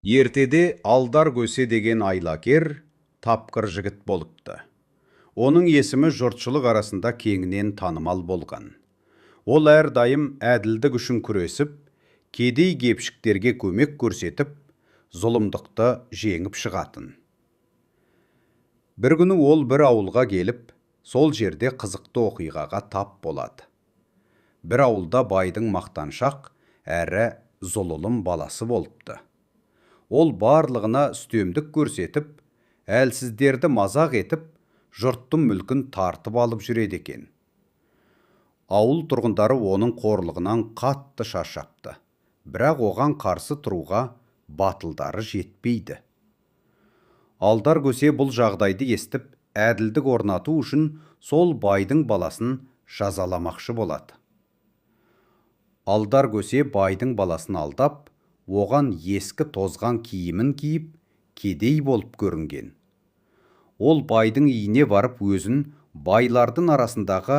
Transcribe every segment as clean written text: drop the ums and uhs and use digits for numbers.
Ертеде Алдар Көсе деген айлакер, тапқыр жігіт болыпты. Оның есімі жұртшылық арасында кеңінен танымал болған. Ол әрдайым әділдік үшін күресіп, кедей кепшіктерге көмек көрсетіп, зұлымдықты жеңіп шығатын. Бір күні ол бір ауылға келіп, сол жерде қызықты оқиғаға тап болады. Бір ауылда байдың мақтаншақ әрі зұлылым баласы болыпты. Ол барлығына үстемдік көрсетіп, әлсіздерді мазақ етіп, жұрттың мүлкін тартып алып жүреді екен. Ауыл тұрғындары оның қорлығынан қатты шаршапты, бірақ оған қарсы тұруға батылдары жетпейді. Алдар Көсе бұл жағдайды естіп, әділдік орнату үшін сол байдың баласын жазаламақшы болады. Алдар Көсе байдың баласын алдап, оған ескі тозған киімін киіп, кедей болып көрінген. Ол байдың үйіне барып өзін байлардың арасындағы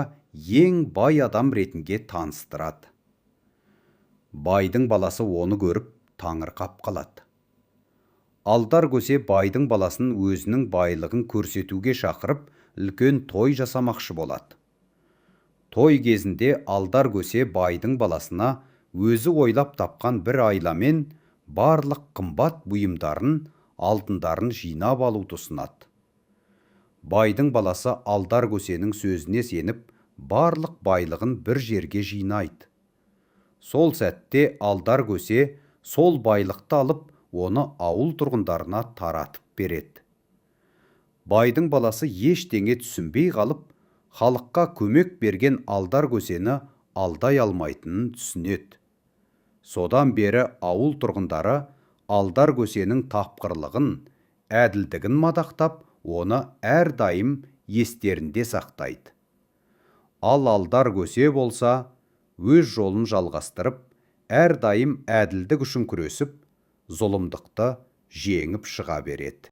ең бай адам ретінде таныстырады. Байдың баласы оны көріп таңырқап қалады. Алдар Көсе байдың баласын өзінің байлығын көрсетуге шақырып, үлкен той жасамақшы болады. Той кезінде Алдар Көсе байдың баласына өзі ойлап тапқан бір айламен барлық қымбат бұйымдарын, алтындарын жинап алуды ұсынады. Байдың баласы Алдар Көсенің сөзіне сеніп, барлық байлығын бір жерге жинайды. Сол сәтте Алдар Көсе сол байлықты алып, оны ауыл тұрғындарына таратып береді. Байдың баласы ештеңе түсінбей қалып, халыққа көмек берген Алдар Көсені алдай алмайтынын түсінеді. Содан бері ауыл тұрғындары Алдар Көсенің тапқырлығын, әділдігін мадақтап, оны әрдайым естерінде сақтайды. Ал Алдар Көсе болса, өз жолын жалғастырып, әрдайым әділдік үшін күресіп, зұлымдықты жеңіп шыға береді.